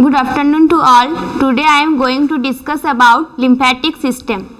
Good afternoon to all. Today I am going to discuss about lymphatic system.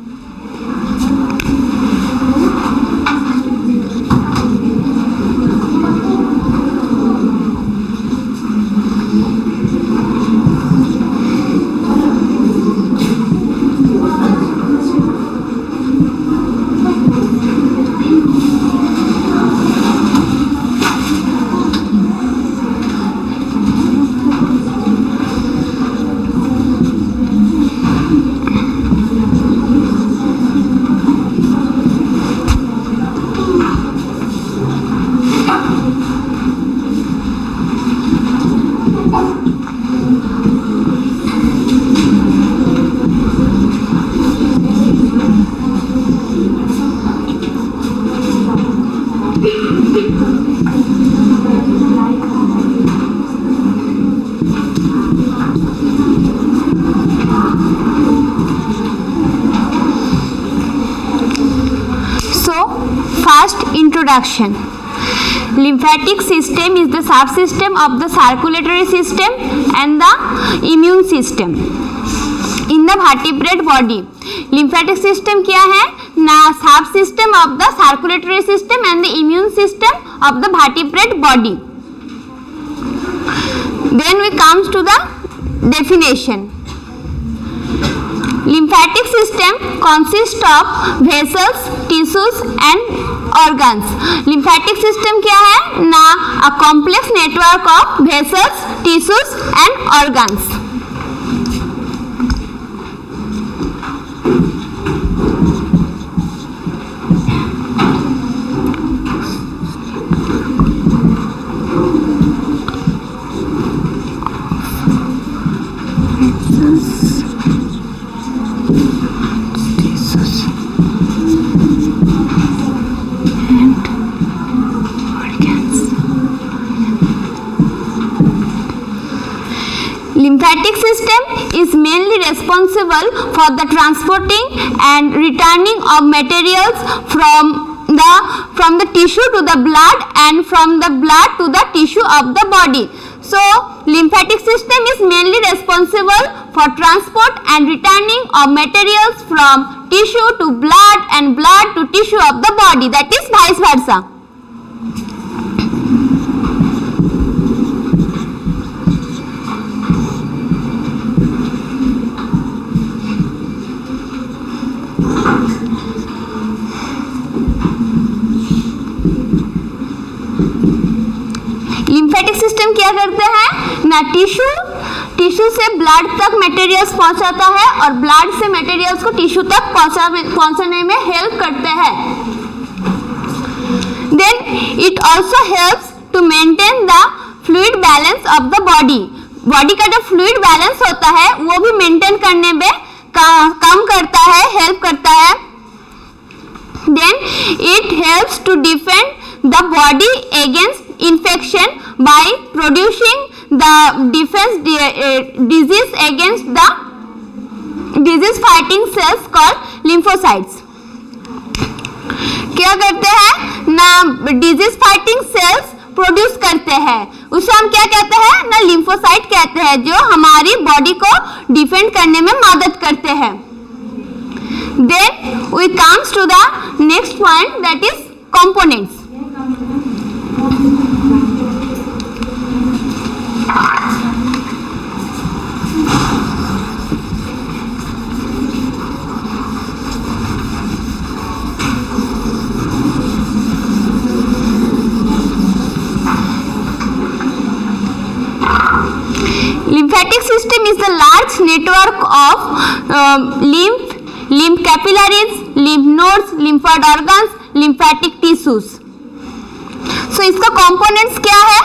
Introduction. Lymphatic system is the subsystem of the circulatory system and the immune system in the vertebrate body. Lymphatic system क्या है ना, subsystem of the circulatory system and the immune system of the vertebrate body. Then we comes to the definition. Lymphatic system consists of vessels, tissues and organs. Lymphatic system क्या है ना, a complex network of vessels, tissues and organs. Lymphatic system is mainly responsible for the transporting and returning of materials from the tissue to the blood and from the blood to the tissue of the body. So, lymphatic system is mainly responsible for transport and returning of materials from tissue to blood and blood to tissue of the body, that is vice versa. Lymphatic system क्या करते हैं ना, tissue से blood तक materials पहुंचाता है और blood से मटेरियल्स को टिश्यू तक पहुंचाने में हेल्प करते हैं. Then it also helps to maintain the fluid balance of the body. Body का जो फ्लूइड बैलेंस होता है वो भी मेंटेन करने में काम करता है, हेल्प करता है. Then it helps to defend the body against infection by producing the defense disease against the disease fighting cells called lymphocytes. क्या करते हैं ना, disease fighting cells प्रोड्यूस करते हैं, उसे हम क्या कहते हैं ना, lymphocyte कहते हैं, जो हमारी बॉडी को डिफेंड करने में मदद करते हैं. Then we comes to the next point, that is components. Lymphatic system is the large network of lymph capillaries, lymph nodes, lymphoid organs, lymphatic tissues. So इसका components क्या है?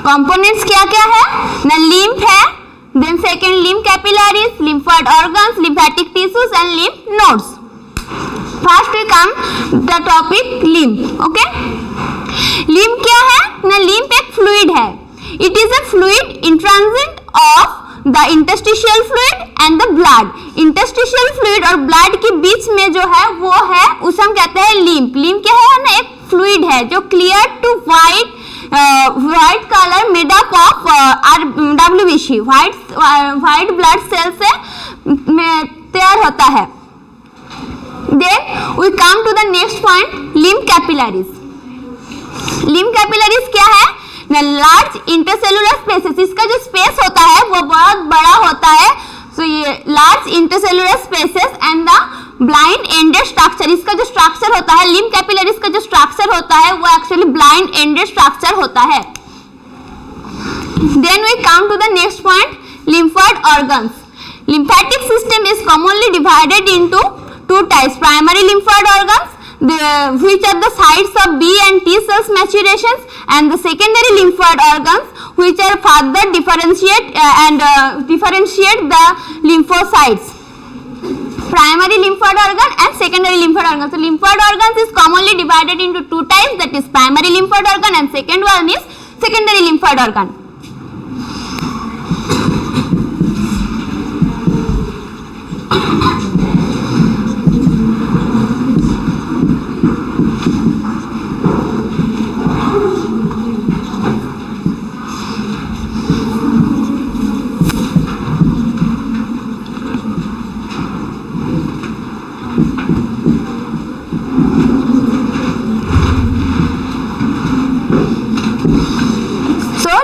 कंपोनेंट्स क्या क्या है ना, लिम्फ है, then second lymph capillaries, lymphoid organs, lymphatic tissues and lymph nodes. First we come the topic lymph. Okay, lymph क्या है ना, लिम्फ एक फ्लूइड है. It is a fluid in transit of the interstitial fluid and the blood. Interstitial fluid और blood के बीच में जो है वो है, उसे हम कहते हैं लिम्फ. लिम्फ क्या है ना, एक फ्लूइड है जो clear to white colour made up of WBC, white blood cell से तैयार होता है. Then we come to the next point, lymph capillaries. Lymph capillaries क्या है ना, लार्ज इंटरसेलुलर स्पेसेस. इसका जो स्पेस होता है वो बहुत बड़ा होता है. सो ये large intercellular spaces and the blind ended structure. इसका जो स्ट्रक्चर होता है, लिम्फ कैपिलरीज का जो स्ट्रक्चर होता है वो एक्चुअली ब्लाइंड एंडेड स्ट्रक्चर होता है. Then we come to the next point, lymphoid organs. Lymphatic system is commonly divided into two types, primary lymphoid organs, which are the sites of B and T cells maturations, and the secondary lymphoid organs, which are further differentiate the lymphocytes. Primary lymphoid organ and secondary lymphoid organ. So lymphoid organs is commonly divided into two types, that is primary lymphoid organ and second one is secondary lymphoid organ.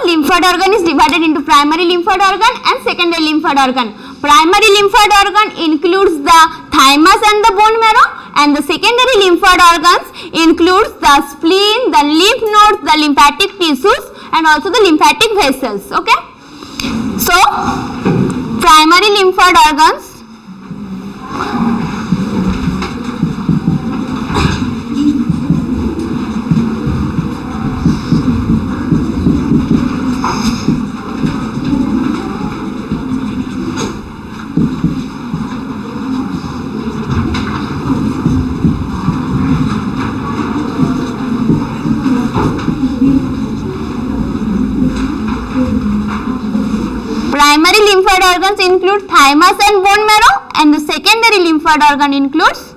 Lymphoid organ is divided into primary lymphoid organ and secondary lymphoid organ. Primary lymphoid organ includes the thymus and the bone marrow, and the secondary lymphoid organs includes the spleen, the lymph nodes, the lymphatic tissues and also the lymphatic vessels. Okay, so primary lymphoid organs primary lymphoid organs include thymus and bone marrow, and the secondary lymphoid organ includes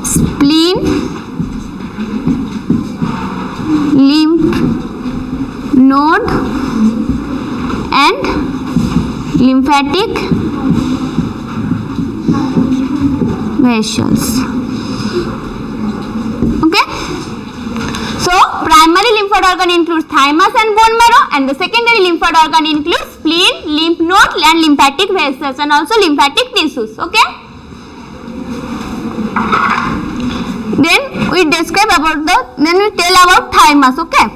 spleen, lymph node and lymphatic vessels. Okay, so primary lymphoid organ includes thymus and bone marrow, and the secondary lymphoid organ includes spleen, lymph node and lymphatic vessels and also lymphatic tissues. Okay, then we describe about then we tell about thymus. Okay,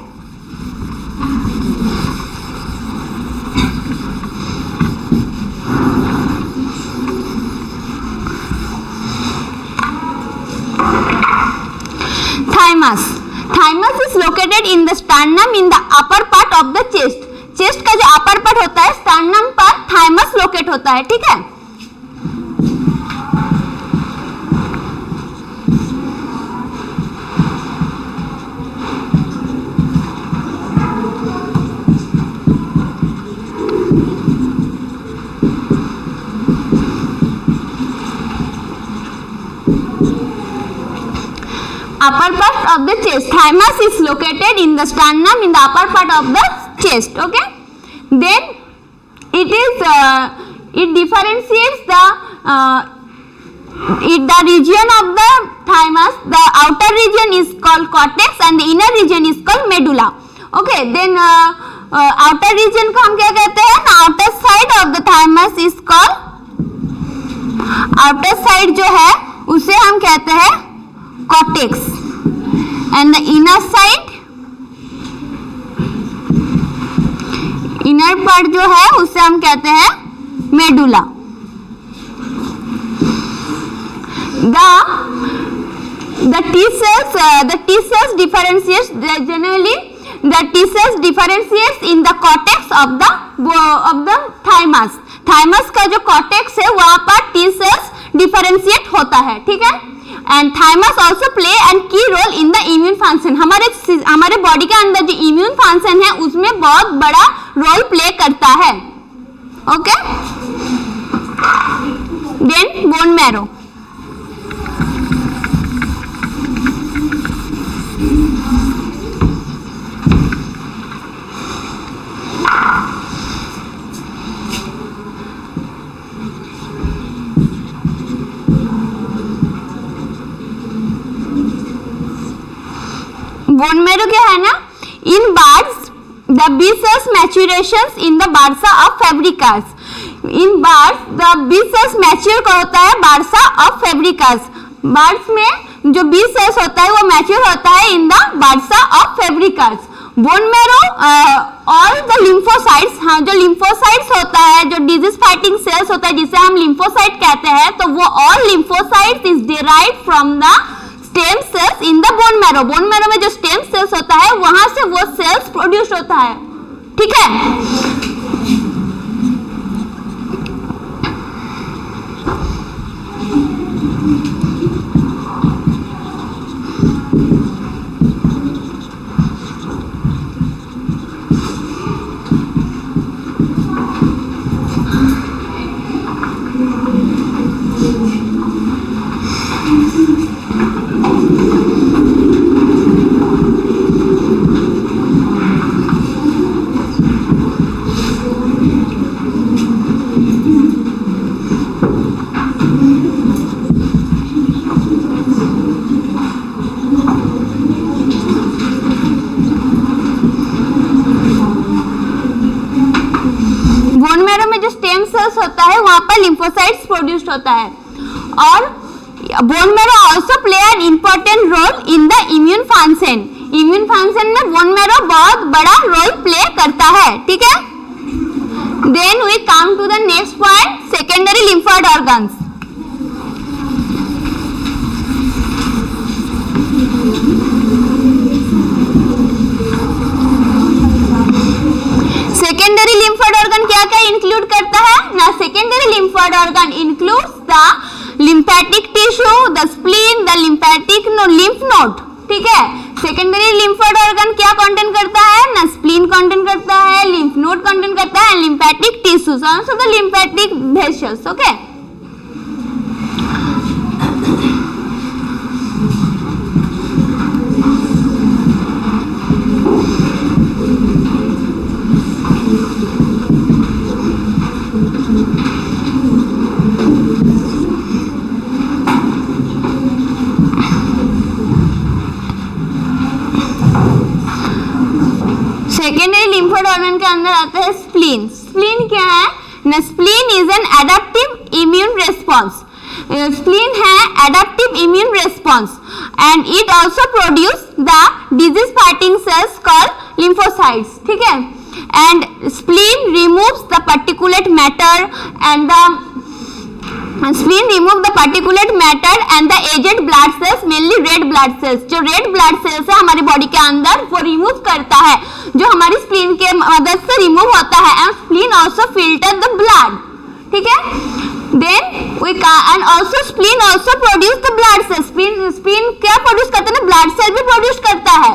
thymus is located in the sternum in the upper part of the chest. Chest का जो upper part होता है, sternum पर thymus locate होता है. ठीक है, upper part of the chest. Thymus is located in the sternum in the upper part of the chest. Okay, then it differentiates the region of the thymus. The outer region is called cortex and the inner region is called medulla. Okay, then outer region को हम क्या कहते हैं? Outer side of the thymus is called, outer side जो है उसे हम कहते हैं cortex, and the inner side inner part जो है उसे हम कहते हैं medulla. The T cells differentiates generally. The T cells differentiates in the cortex of the thymus. Thymus का जो cortex है वहाँ पर T cells differentiate होता है, ठीक है। And thymus also play a key role in the immune function. हमारे बॉडी के अंदर जो immune function है उसमें बहुत बड़ा रोल प्ले करता है, okay. Then bone marrow. Bone marrow क्या है ना, in birds the B cells maturations in the bursa of Fabricius. In birds the B cells mature का होता है बारसा ऑफ फेब्रिकास। बर्ड्स में जो बी सेल्स होता है वो मैच्योर होता है in the bursa of Fabricius. Bone marrow all the lymphocytes, हाँ जो लिम्फोसाइट्स होता है, जो डिजीज फाइटिंग सेल्स होता है जिसे हम लिम्फोसाइट कहते हैं, तो वो all lymphocytes is derived from the stem cells in the bone marrow. Bone marrow में जो स्टेम सेल्स होता है वहां से वो सेल्स प्रोड्यूस होता है, ठीक है। होता है वहां पर लिम्फोसाइट्स प्रोड्यूस्ड होता है। और bone marrow also play an important role in the immune function. Immune function में बोन मैरो बहुत बड़ा रोल प्ले करता है, ठीक है। Then we come to the next point, secondary lymphoid organs. Secondary lymphoid organ क्या क्या इंक्लूड करता है ना, secondary lymphoid organ includes the lymphatic tissue, the spleen, the lymphatic lymph node, ठीक है। सेकेंडरी लिम्फोइड ऑर्गन क्या कंटेन करता है ना, स्प्लीन कंटेन करता है, लिम्फ नोड कंटेन करता है, lymphatic tissues, also the lymphatic vessels, okay. Secondary lymphoid organ के अंदर आता है स्प्लीन। स्प्लीन क्या है ना, spleen is an adaptive immune response. Spleen है adaptive immune response and it also produce the disease fighting cells called lymphocytes, ठीक है। And spleen removes the particulate matter and the spleen remove the particulate matter and the aged blood cells, mainly red blood cells. जो red blood sales है हमारी body के अंदर वो remove करता है, जो हमारी स्प्लीन के मदद से रिमूव होता है। And spleen also filter the blood, ठीक है। Then we and also spleen also produce the blood cells. Spleen क्या प्रोड्यूस करता है ना, ब्लड सेल भी प्रोड्यूस करता है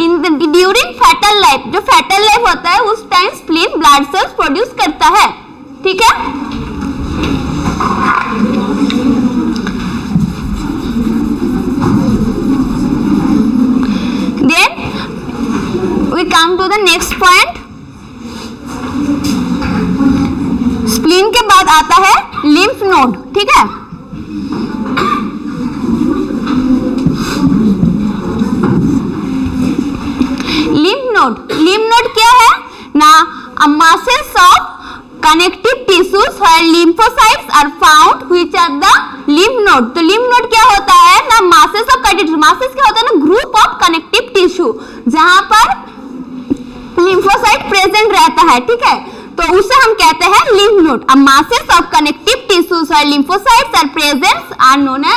इन ड्यूरिंग फेटल लाइफ। जो फेटल लाइफ होता है उस time spleen blood cells produce करता है, ठीक है। Then we come to the next point. Spleen के बाद आता है लिम्फ नोड, ठीक है। लिम्फ नोड क्या है ना, masses of connective tissues where lymphocytes are found which are the lymph node। तो lymph node क्या होता है ना, masses of connective, masses क्या होता है ना, group of connective tissue जहां पर lymphocyte present रहता है, ठीक है। तो उसे हम कहते हैं lymph node. A masses of connective tissues or lymphocytes are present are known as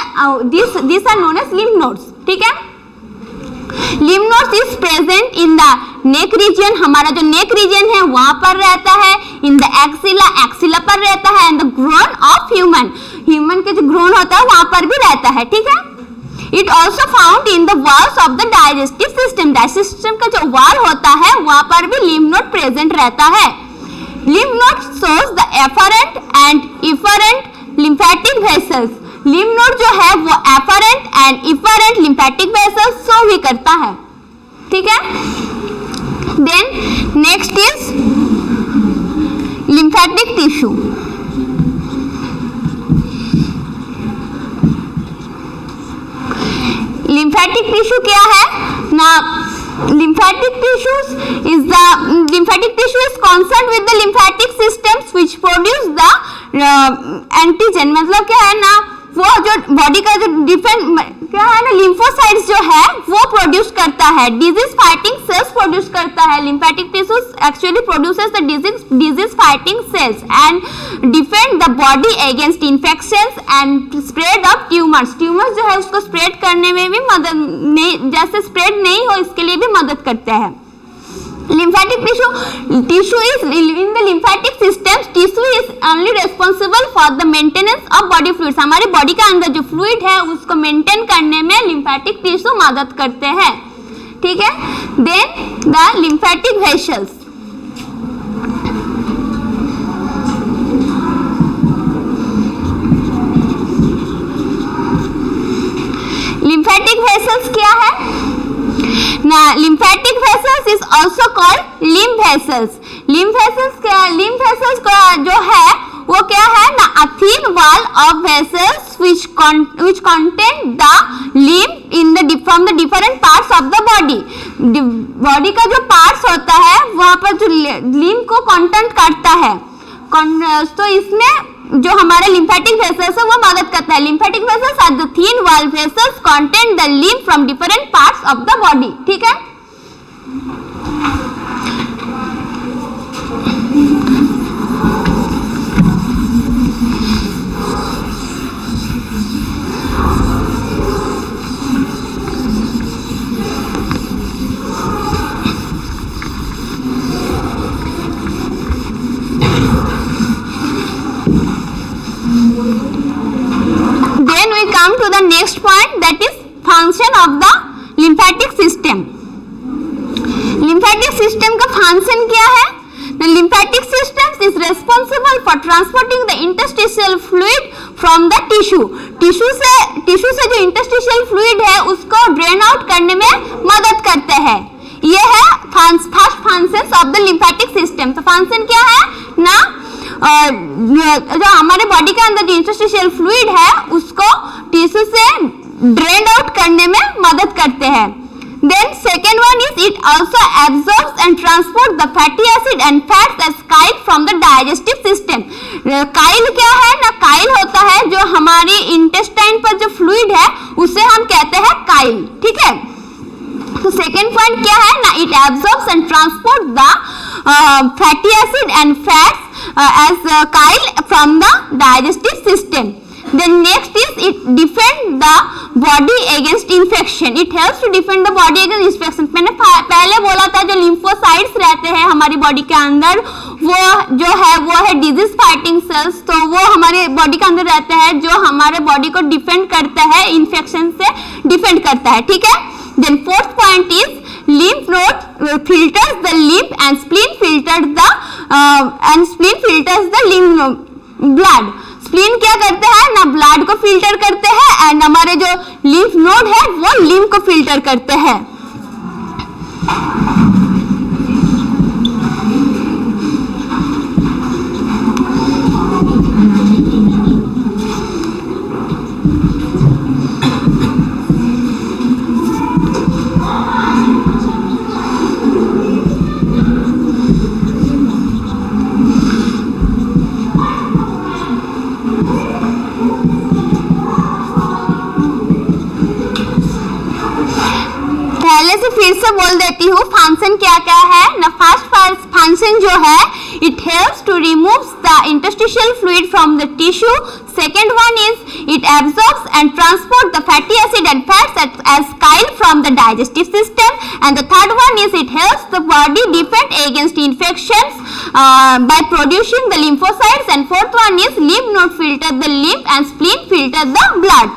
these are known as lymph nodes. ठीक है. lymph nodes is present in the neck region. हमारा जो neck region है वहां पर रहता है. in the axilla पर रहता है. and the groin of human के जो groin होता है वहां पर भी रहता है. ठीक है. It also found in the walls of the digestive system. Digestive system का जो wall होता है वहां पर भी lymph node present रहता है. lymph node shows the afferent and efferent lymphatic vessels. lymph node जो है वो afferent and efferent lymphatic vessels show भी करता है. ठीक है. Then next is lymphatic tissue. lymphatic tissue क्या है ना. lymphatic tissue is concerned with the lymphatic systems which produce the antigen. मतलब क्या है ना, वो जो बॉडी का जो डिफरेंट क्या है ना, lymphocytes जो है वो प्रोड्यूस करता है. disease fighting cells प्रोड्यूस करता है. lymphatic tissues actually produces the disease fighting cells and defend the body against infections and spread of tumors. tumors जो है उसको स्प्रेड करने में भी मदद नहीं, जैसे स्प्रेड नहीं हो इसके लिए भी मदद करते हैं. lymphatic tissue is in the lymphatic system. tissue is only responsible for the maintenance of body fluids. हमारे बॉडी के अंदर जो फ्लूइड है उसको मेंटेन करने में lymphatic tissue मदद करते हैं. ठीक है. then the lymphatic vessels. lymphatic vessels क्या है ना. lymphatic vessels is also called lymph vessels. lymph vessels क्या है. lymph vessels का जो है वो क्या है ना, a thin wall of vessels which contain the lymph in the from the different parts of the body. Body का जो पार्ट्स होता है वहाँ पर जो lymph को कंटेंट करता है. तो इसमें जो हमारे lymphatic vessels है वो मदद करता है. lymphatic vessels are the thin wall vessels contain the lymph from different parts of the body. ठीक है. Then we come to the next point, that is function of the lymphatic system. lymphatic system का function क्या है. The lymphatic system is responsible for transporting the interstitial fluid from the tissue. Tissue से जो interstitial fluid है उसको drain out करने में मदद करते हैं. ये है first functions of the lymphatic system. तो function क्या है ना, जो हमारे बॉडी के अंदर जो इंटरस्टिशियल फ्लूइड है उसको टिश्यू से ड्रेन आउट करने में मदद करते हैं. Then second one is it also absorbs and transport the fatty acid and fats as chyle from the digestive system. Chyle क्या है ना, काइल होता है जो हमारी इंटेस्टाइन पर जो फ्लूइड है उसे हम कहते हैं काइल. ठीक है. तो सेकेंड पॉइंट क्या है ना, it absorbs and transport the fatty acid and fats as chyle from the digestive system. Then next is it defend the body against infection. It helps to defend the body against infection. मैंने पहले बोला था जो lymphocytes रहते हैं हमारी body के अंदर वो जो है वो है disease fighting cells. तो वो हमारे बॉडी के अंदर रहते हैं जो हमारे बॉडी को डिफेंड करता है, इन्फेक्शन से डिफेंड करता है. ठीक है. Then fourth point is lymph node filters the lymph and spleen filters the lymph blood. Spleen क्या करते हैं ना, ब्लड को फिल्टर करते हैं एंड हमारे जो लिम्फ नोड है वो लिम्फ को फिल्टर करते हैं. से फिर से बोल देती हूँ फंक्शन क्या क्या है ना। फर्स्ट फंक्शन जो है it helps to remove the interstitial fluid from the tissue. Second one is it absorbs and transport the fatty acid and fats as chyle from the digestive system, and the third one is it helps the body defend against infections by producing the lymphocytes, and fourth one is lymph node filter the lymph and spleen filter the blood.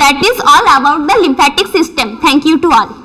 That is all about the lymphatic system. Thank you to all.